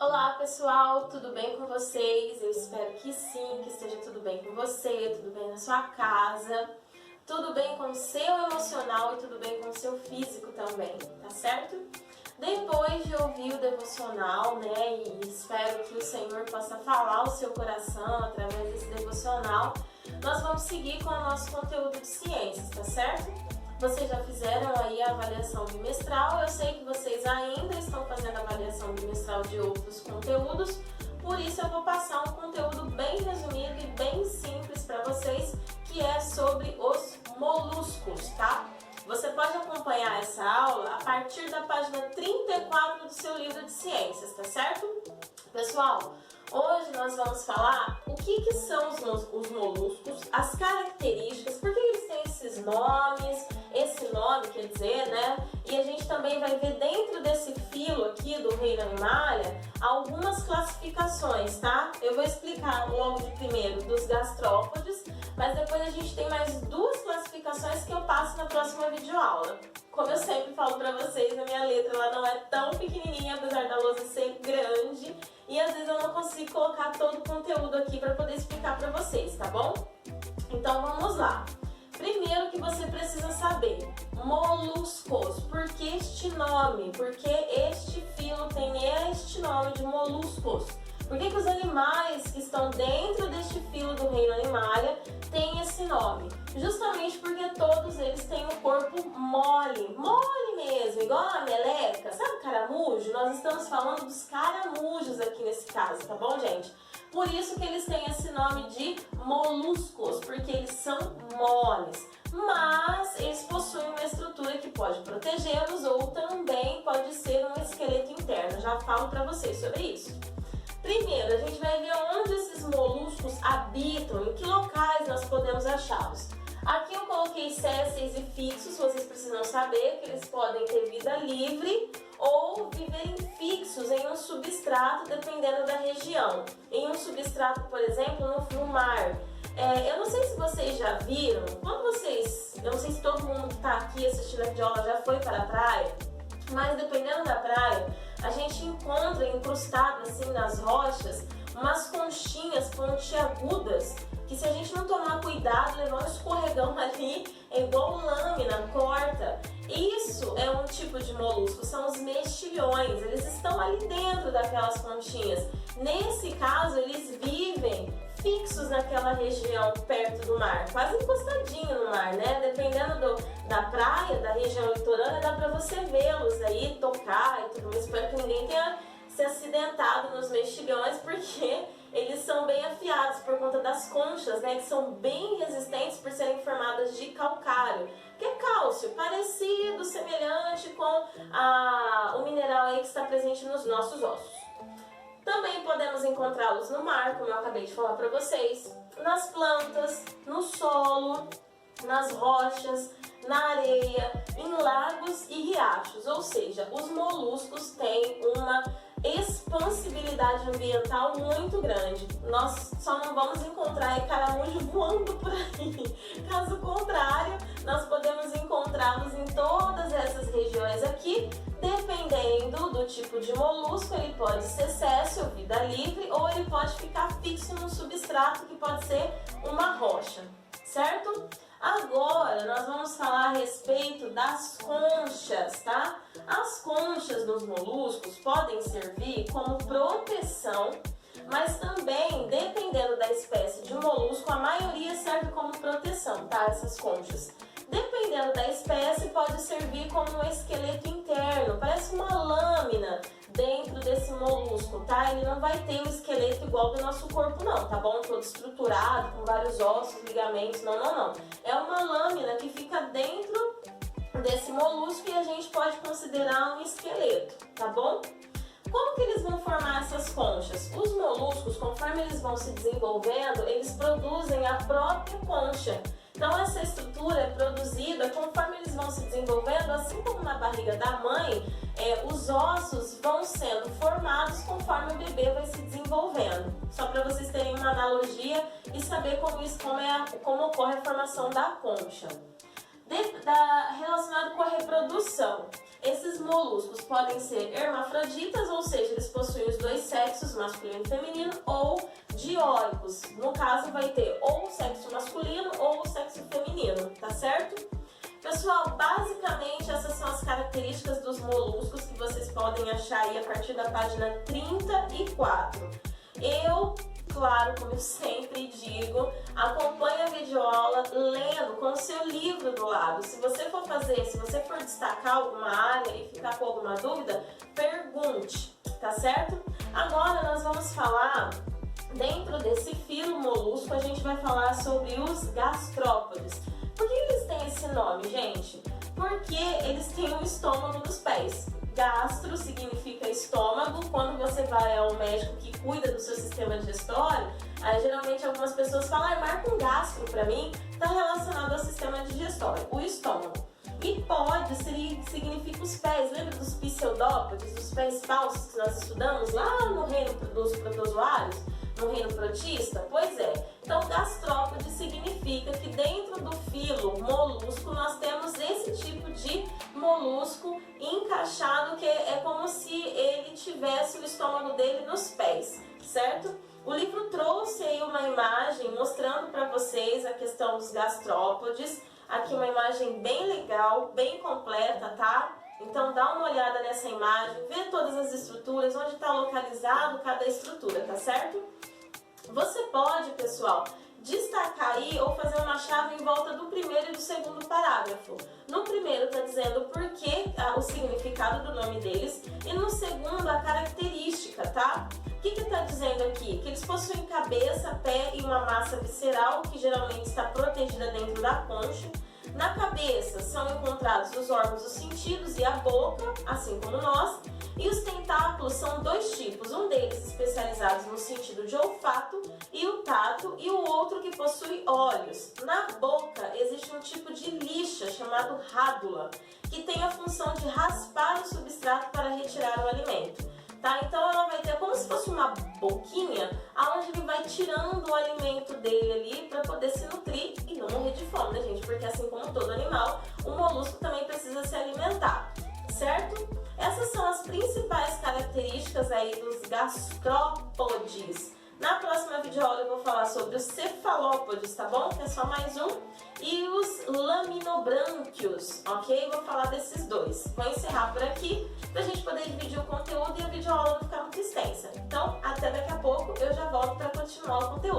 Olá pessoal, tudo bem com vocês? Eu espero que sim, que esteja tudo bem com você, tudo bem na sua casa, tudo bem com o seu emocional e tudo bem com o seu físico também, tá certo? Depois de ouvir o devocional, né, e espero que o Senhor possa falar ao seu coração através desse devocional, nós vamos seguir com o nosso conteúdo de ciências, tá certo? Vocês já fizeram aí a avaliação bimestral, eu sei que vocês ainda estão fazendo a avaliação bimestral de outros conteúdos, por isso eu vou passar um conteúdo bem resumido e bem simples para vocês, que é sobre os moluscos, tá? Você pode acompanhar essa aula a partir da página 34 do seu livro de ciências, tá certo? Pessoal, hoje nós vamos falar o que são os moluscos, as características, por que eles têm esses nomes, esse nome quer dizer, né? E a gente também vai ver dentro desse filo aqui do reino Animalia algumas classificações, tá? Eu vou explicar logo de primeiro dos gastrópodes, mas depois a gente tem mais duas classificações que eu passo na próxima videoaula. Como eu sempre falo pra vocês, a minha letra ela não é tão pequenininha, apesar da lousa ser grande, e às vezes eu não consigo colocar todo o conteúdo aqui para poder explicar para vocês, tá bom? Então vamos lá. Primeiro que você precisa saber, moluscos, por que este nome? Por que este filo tem este nome de moluscos? Por que os animais que estão dentro deste filo do reino Animalia têm esse nome? Justamente porque todos eles têm um corpo mole mesmo, igual a meleca, sabe caramujo? Nós estamos falando dos caramujos aqui nesse caso, tá bom, gente? Por isso que eles têm esse nome de moluscos, porque eles são moles. Mas eles possuem uma estrutura que pode protegê-los ou também pode ser um esqueleto interno. Já falo para vocês sobre isso. Primeiro, a gente vai ver onde esses moluscos habitam, em que locais nós podemos achá-los. Aqui eu coloquei sésseis e fixos, vocês precisam saber que eles podem ter vida livre ou viverem fixos em um substrato, dependendo da região. Em um substrato, por exemplo, no mar. Eu não sei se vocês já viram, eu não sei se todo mundo que está aqui assistindo a videoaula já foi para a praia, mas dependendo da praia, a gente encontra incrustado assim nas rochas umas conchinhas pontiagudas que, se a gente não tomar cuidado, levar um escorregão ali, é igual lâmina, corta. Isso é um tipo de molusco, são os mexilhões, eles estão ali dentro daquelas conchinhas. Nesse caso, eles vivem fixos naquela região perto do mar, quase encostadinho no mar, né? Dependendo da praia, da região litorânea, dá pra você vê-los aí, tocar e tudo mais. Espero que ninguém tenha se acidentado nos mexilhões, porque eles são bem afiados por conta das conchas, né? Que são bem resistentes por serem formadas de calcário, que é cálcio, parecido, semelhante com o mineral aí que está presente nos nossos ossos. Também podemos encontrá-los no mar, como eu acabei de falar para vocês, nas plantas, no solo, nas rochas, na areia, em lagos e riachos. Ou seja, os moluscos têm uma expansibilidade ambiental muito grande. Nós só não vamos encontrar caramujo voando por aí. Caso contrário, nós podemos encontrá-los em todas essas regiões aqui. Dependendo do tipo de molusco, ele pode ser séssil, vida livre, ou ele pode ficar fixo num substrato que pode ser uma rocha, certo? Agora nós vamos falar a respeito das conchas, tá? As conchas dos moluscos podem servir como proteção, mas também, dependendo da espécie de molusco, a maioria serve como proteção, tá? Essas conchas. Dependendo da espécie, pode servir como um esqueleto interno, parece uma lâmina dentro desse molusco, tá? Ele não vai ter um esqueleto igual do nosso corpo não, tá bom? Todo estruturado, com vários ossos, ligamentos, não. É uma lâmina que fica dentro desse molusco e a gente pode considerar um esqueleto, tá bom? Como que eles vão formar essas conchas? Os moluscos, conforme eles vão se desenvolvendo, eles produzem a própria concha. Então essa estrutura é produzida conforme eles vão se desenvolvendo, assim como na barriga da mãe, os ossos vão sendo formados conforme o bebê vai se desenvolvendo. Só para vocês terem uma analogia e saber como ocorre a formação da concha. Relacionado com a reprodução. Esses moluscos podem ser hermafroditas, ou seja, eles possuem os dois sexos, masculino e feminino, ou dioicos. No caso, vai ter ou o sexo masculino ou o sexo feminino, tá certo? Pessoal, basicamente essas são as características dos moluscos que vocês podem achar aí a partir da página 34. Eu, claro, como eu sempre digo, acompanhe a videoaula lendo com o seu livro do lado. Se você for destacar alguma área e ficar com alguma dúvida, pergunte, tá certo? Agora nós vamos falar, dentro desse filo molusco, a gente vai falar sobre os gastrópodes. Por que eles têm esse nome, gente? Porque eles têm um estômago nos pés. Gastro significa estômago. Quando você vai ao médico que cuida do seu sistema digestório, geralmente algumas pessoas falam, marca um gastro pra mim, está relacionado ao sistema digestório, o estômago. E pode significa os pés. Lembra dos pseudópodes, os pés falsos que nós estudamos lá no reino dos protozoários? No reino protista? Pois é. Então, gastrópode significa que dentro do filo molusco nós temos esse tipo de molusco encaixado, que é como se ele tivesse o estômago dele nos pés, certo? O livro trouxe aí uma imagem mostrando para vocês a questão dos gastrópodes. Aqui uma imagem bem legal, bem completa, tá? Então dá uma olhada nessa imagem, vê todas as estruturas, onde está localizado cada estrutura, tá certo? Você pode, pessoal, destacar aí ou fazer uma chave em volta do primeiro e do segundo parágrafo. No primeiro está dizendo por que, o significado do nome deles, e no segundo a característica, tá? O que está dizendo aqui? Que eles possuem cabeça, pé e uma massa visceral que geralmente está protegida dentro da concha. Na cabeça são encontrados os órgãos dos sentidos e a boca, assim como nós, e os tentáculos são dois tipos, um deles especializados no sentido de olfato e o tato, e o outro que possui olhos. Na boca existe um tipo de lixa chamado rádula, que tem a função de raspar o substrato para retirar o alimento. Tá? Então ela vai ter como se fosse uma boquinha, aonde ele vai tirando o alimento dele ali para poder se nutrir e não morrer de fome, né, gente? Porque assim como todo animal, o molusco também precisa se alimentar, certo? Essas são as principais características aí dos gastrópodes. Na próxima videoaula eu vou falar sobre os cefalópodes, tá bom? Que é só mais um. E os laminobrânquios, ok? Vou falar desses dois. Vou encerrar por aqui, pra gente poder dividir o conteúdo e a videoaula não ficar muito extensa. Então, até daqui a pouco, eu já volto para continuar o conteúdo.